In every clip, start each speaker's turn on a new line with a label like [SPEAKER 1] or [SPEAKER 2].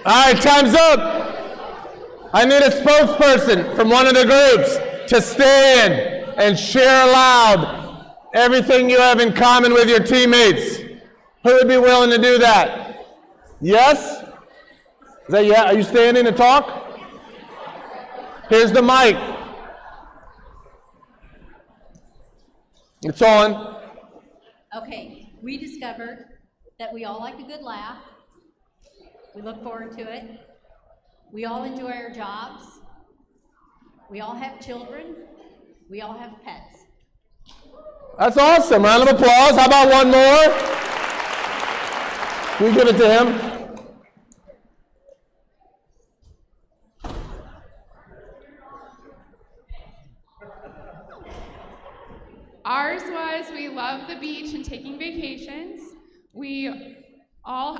[SPEAKER 1] All right, time's up. I need a spokesperson from one of the groups to stand and share aloud everything you have in common with your teammates. Who would be willing to do that? Yes? Is that yeah? Are you standing to talk? Here's the mic. It's on.
[SPEAKER 2] Okay, we discovered that we all like a good laugh. We look forward to it. We all enjoy our jobs. We all have children. We all have pets.
[SPEAKER 1] That's awesome. Round of applause. How about one more? Can we give it to him?
[SPEAKER 3] Ours was we love the beach and taking vacations. We all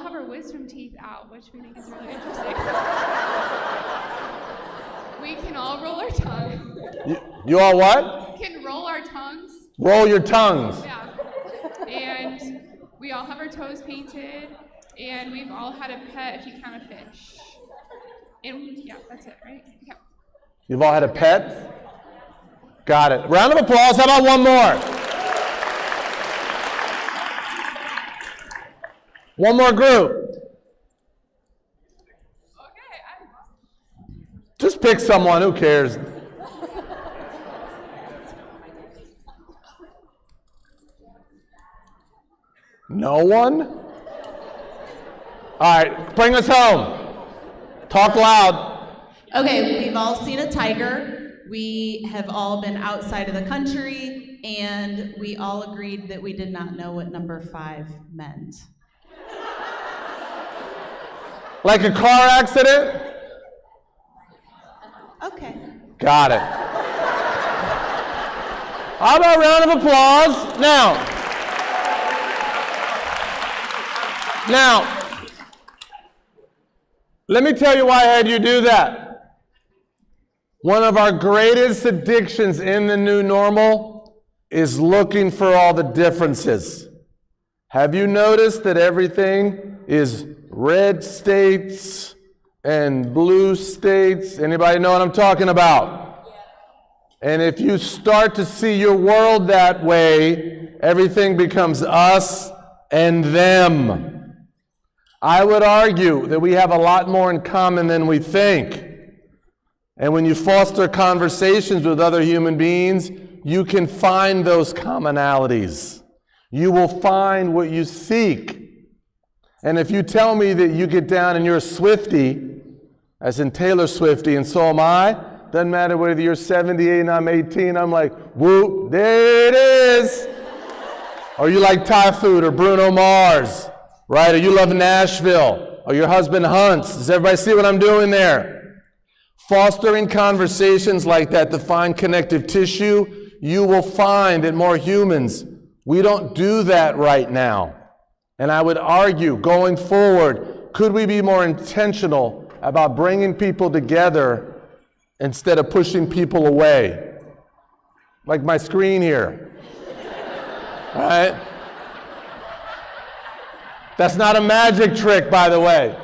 [SPEAKER 3] have our wisdom teeth out, which we think is really interesting. We can all roll our tongue.
[SPEAKER 1] You all what?
[SPEAKER 3] Can roll our tongues.
[SPEAKER 1] Roll your tongues.
[SPEAKER 3] Yeah. And we all have our toes painted, and we've all had a pet if you count a fish. And yeah, that's it, right? Yeah.
[SPEAKER 1] You've all had a pet? Got it. Round of applause. How about one more? One more group.
[SPEAKER 3] Okay.
[SPEAKER 1] Just pick someone. Who cares? No one? All right. Bring us home. Talk loud.
[SPEAKER 4] Okay, we've all seen a tiger. We have all been outside of the country, and we all agreed that we did not know what number 5 meant.
[SPEAKER 1] Like a car accident?
[SPEAKER 4] Okay.
[SPEAKER 1] Got it. How about a round of applause? Now, let me tell you why I had you do that. One of our greatest addictions in the new normal is looking for all the differences. Have you noticed that everything is red states and blue states? Anybody know what I'm talking about? Yeah. And if you start to see your world that way, everything becomes us and them. I would argue that we have a lot more in common than we think. And when you foster conversations with other human beings, you can find those commonalities. You will find what you seek. And if you tell me that you get down and you're a Swiftie, as in Taylor Swiftie, and so am I, doesn't matter whether you're 78 and I'm 18, I'm like, whoop, there it is. Or you like Thai food or Bruno Mars, right? Or you love Nashville, or your husband hunts. Does everybody see what I'm doing there? Fostering conversations like that to find connective tissue, you will find that more humans, we don't do that right now. And I would argue, going forward, could we be more intentional about bringing people together instead of pushing people away? Like my screen here. All right? That's not a magic trick, by the way.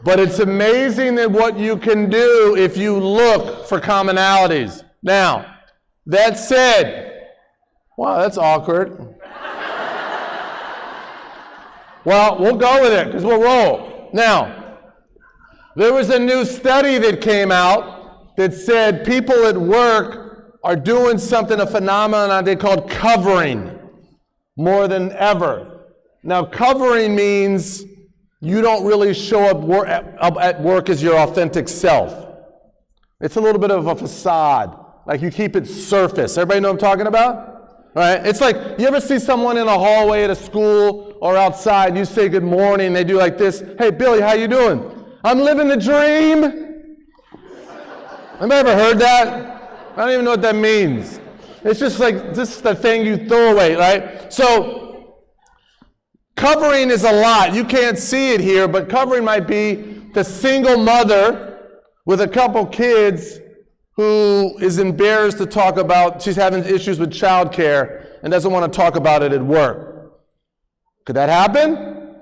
[SPEAKER 1] But it's amazing that what you can do if you look for commonalities. Now, that said, wow, that's awkward. Well, we'll go with it because we'll roll. Now, there was a new study that came out that said people at work are doing something, a phenomenon they called covering more than ever. Now, covering means you don't really show up at work as your authentic self. It's a little bit of a facade. Like you keep it surface. Everybody know what I'm talking about? Right? It's like, you ever see someone in a hallway at a school or outside, and you say good morning, they do like this, hey Billy, how you doing? I'm living the dream. Anybody ever heard that? I don't even know what that means. It's just like, this is the thing you throw away, right? So, covering is a lot. You can't see it here, but covering might be the single mother with a couple kids who is embarrassed to talk about, she's having issues with childcare and doesn't want to talk about it at work. Could that happen?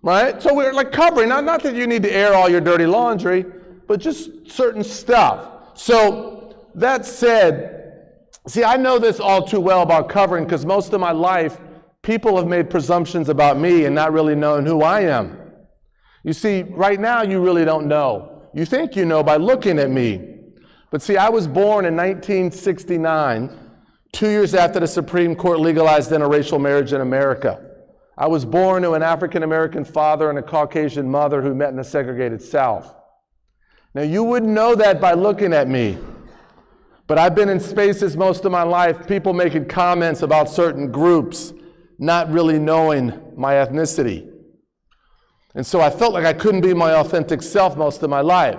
[SPEAKER 1] Right? So we're like covering, not that you need to air all your dirty laundry, but just certain stuff. So that said, see, I know this all too well about covering because most of my life, people have made presumptions about me and not really knowing who I am. You see, right now you really don't know. You think you know by looking at me. But see, I was born in 1969, 2 years after the Supreme Court legalized interracial marriage in America. I was born to an African-American father and a Caucasian mother who met in a segregated South. Now, you wouldn't know that by looking at me, but I've been in spaces most of my life, people making comments about certain groups, not really knowing my ethnicity. And so I felt like I couldn't be my authentic self most of my life.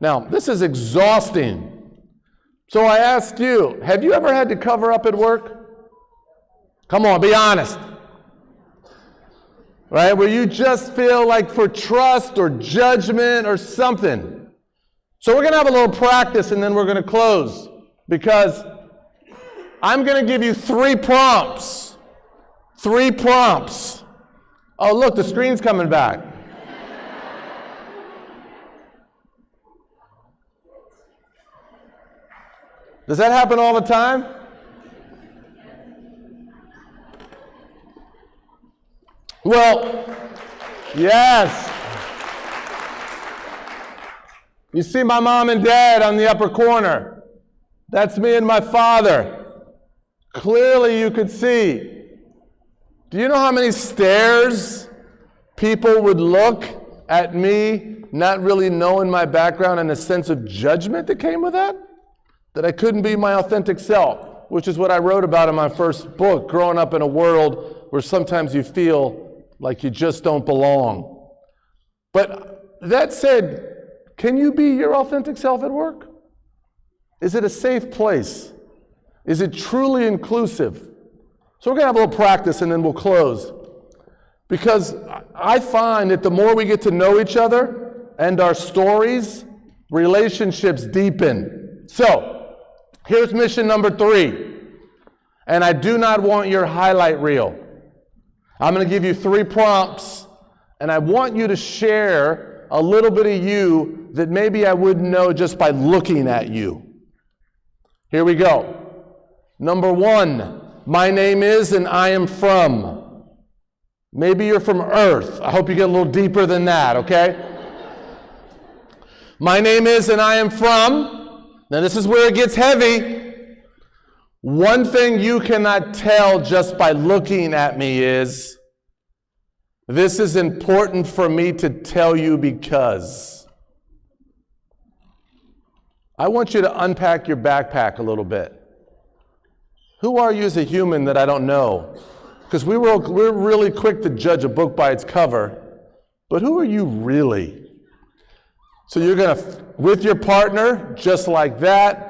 [SPEAKER 1] Now, this is exhausting. So I ask you, have you ever had to cover up at work? Come on, be honest. Right? Where you just feel like for trust or judgment or something. So we're going to have a little practice and then we're going to close. Because I'm going to give you 3 prompts. 3 prompts. Oh, look, the screen's coming back. Does that happen all the time? Well, yes. You see my mom and dad on the upper corner. That's me and my father. Clearly you could see. Do you know how many stares people would look at me, not really knowing my background and a sense of judgment that came with that? That I couldn't be my authentic self, which is what I wrote about in my first book, growing up in a world where sometimes you feel like you just don't belong. But that said, can you be your authentic self at work? Is it a safe place? Is it truly inclusive? So we're going to have a little practice and then we'll close. Because I find that the more we get to know each other and our stories, relationships deepen. So here's mission number 3. And I do not want your highlight reel. I'm going to give you 3 prompts, and I want you to share a little bit of you that maybe I wouldn't know just by looking at you. Here we go. Number 1, my name is and I am from. Maybe you're from Earth. I hope you get a little deeper than that, okay? My name is and I am from. Now this is where it gets heavy. One thing you cannot tell just by looking at me is, this is important for me to tell you because. I want you to unpack your backpack a little bit. Who are you as a human that I don't know? Because we're really quick to judge a book by its cover, but who are you really? So you're going to, with your partner, just like that.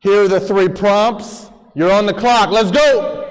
[SPEAKER 1] Here are the 3 prompts. You're on the clock. Let's go.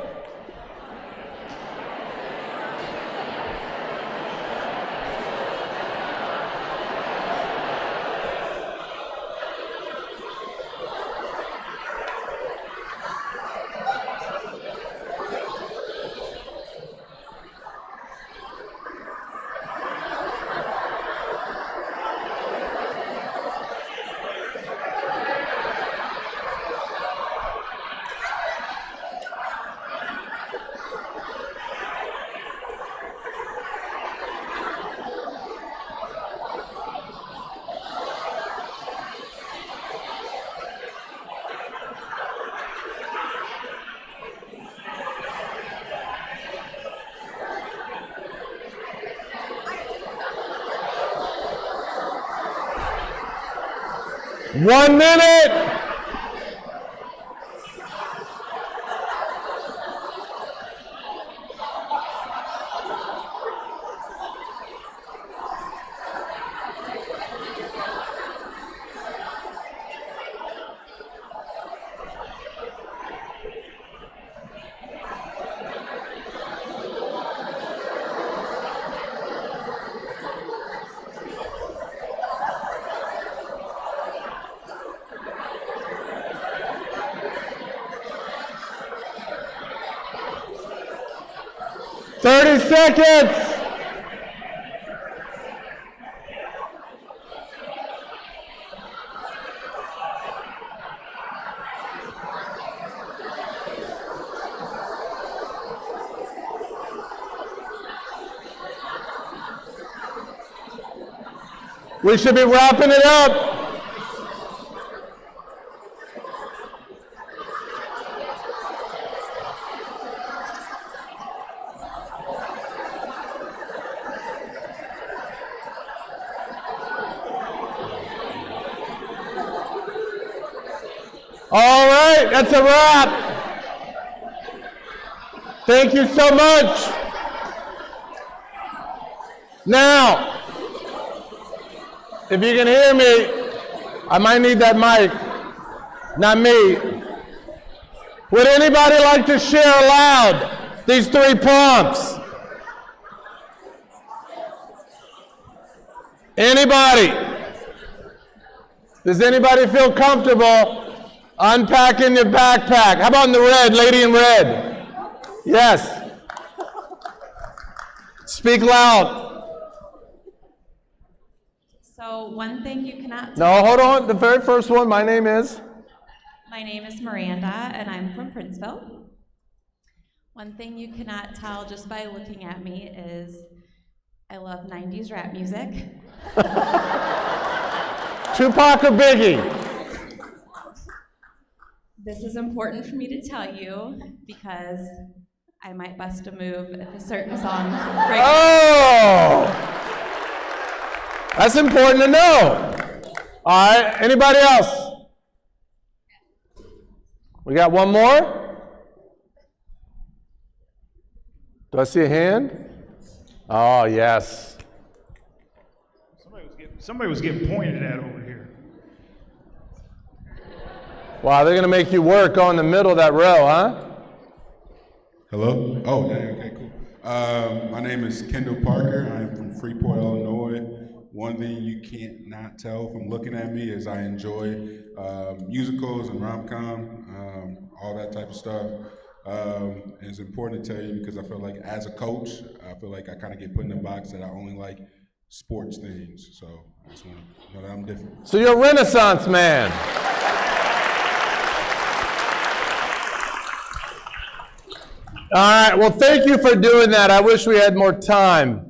[SPEAKER 1] One minute. 30 seconds. We should be wrapping it up. All right, that's a wrap. Thank you so much. Now, if you can hear me, I might need that mic. Not me. Would anybody like to share aloud these 3 prompts? Anybody? Does anybody feel comfortable unpacking your backpack? How about in the red, lady in red? Yes. Speak loud.
[SPEAKER 4] So one thing you cannot
[SPEAKER 1] No, hold on. The very first one, my name is?
[SPEAKER 4] My name is Miranda, and I'm from Princeville. One thing you cannot tell just by looking at me is I love 90s rap music.
[SPEAKER 1] Tupac or Biggie?
[SPEAKER 4] This is important for me to tell you because I might bust a move if a certain song breaks.
[SPEAKER 1] Oh! That's important to know. All right, anybody else? We got one more? Do I see a hand? Oh, yes.
[SPEAKER 5] Somebody was getting pointed at over here.
[SPEAKER 1] Wow, they're going to make you work on the middle of that row, huh?
[SPEAKER 6] Hello? Oh, okay, cool. My name is Kendall Parker. I'm from Freeport, Illinois. One thing you can't not tell from looking at me is I enjoy musicals and rom-com, all that type of stuff. And it's important to tell you because I feel like as a coach, I feel like I kind of get put in the box that I only like sports things. So I just want to know that I'm different.
[SPEAKER 1] So you're a Renaissance man. All right, well, thank you for doing that. I wish we had more time.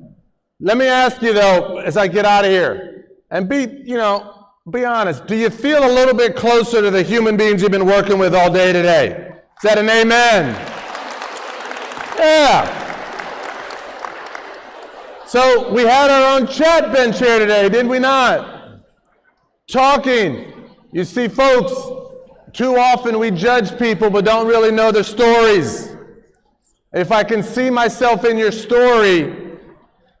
[SPEAKER 1] Let me ask you, though, as I get out of here, and be honest, do you feel a little bit closer to the human beings you've been working with all day today? Is that an amen? Yeah. So we had our own chat bench here today, did we not? Talking. You see, folks, too often we judge people but don't really know their stories. If I can see myself in your story,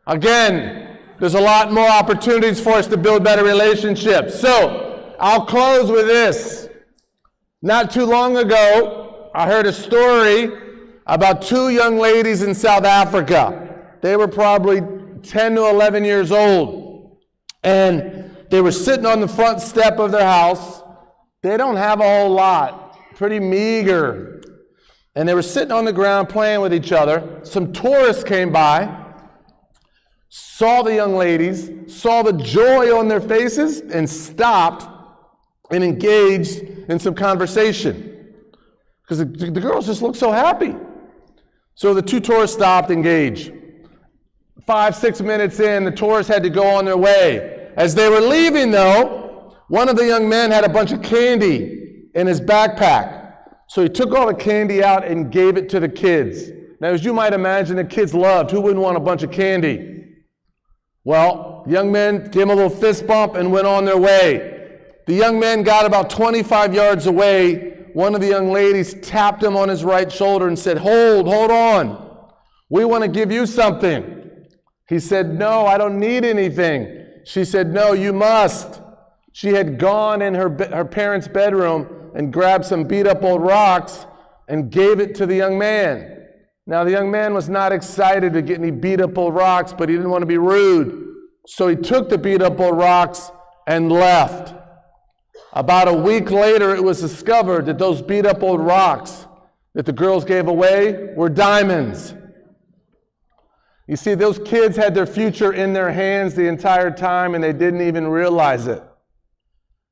[SPEAKER 1] again, there's a lot more opportunities for us to build better relationships. So I'll close with this. Not too long ago, I heard a story about 2 young ladies in South Africa. They were probably 10 to 11 years old. And they were sitting on the front step of their house. They don't have a whole lot, pretty meager. And they were sitting on the ground playing with each other. Some tourists came by, saw the young ladies, saw the joy on their faces, and stopped and engaged in some conversation. Because the girls just looked so happy. So the 2 tourists stopped, engaged. 5-6 minutes in, the tourists had to go on their way. As they were leaving, though, one of the young men had a bunch of candy in his backpack. So he took all the candy out and gave it to the kids. Now, as you might imagine, the kids loved. Who wouldn't want a bunch of candy? Well, the young men gave him a little fist bump and went on their way. The young men got about 25 yards away. One of the young ladies tapped him on his right shoulder and said, hold on. We want to give you something. He said, no, I don't need anything. She said, no, you must. She had gone in her parents' bedroom and grabbed some beat-up old rocks and gave it to the young man. Now, the young man was not excited to get any beat-up old rocks, but he didn't want to be rude. So he took the beat-up old rocks and left. About a week later, it was discovered that those beat-up old rocks that the girls gave away were diamonds. You see, those kids had their future in their hands the entire time and they didn't even realize it.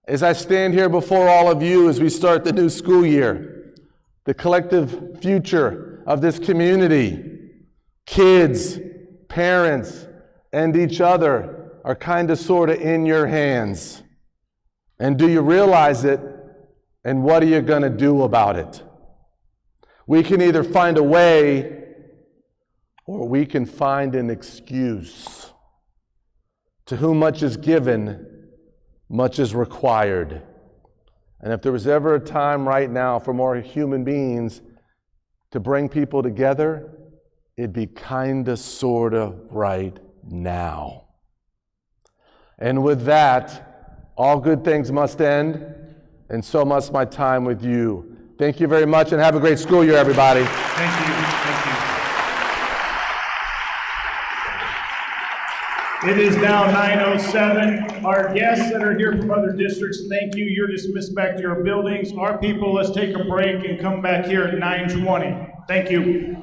[SPEAKER 1] As I stand here before all of you as we start the new school year, the collective future of this community, kids, parents, and each other are kind of sort of in your hands. And do you realize it? And what are you going to do about it? We can either find a way or we can find an excuse. To whom much is given, much is required. And if there was ever a time right now for more human beings to bring people together, it'd be kinda, sorta right now. And with that, all good things must end, and so must my time with you. Thank you very much, and have a great school year, everybody.
[SPEAKER 5] Thank you. Thank you. It is now 9:07. Our guests that are here from other districts, thank you. You're dismissed back to your buildings. Our people, let's take a break and come back here at 9:20. Thank you.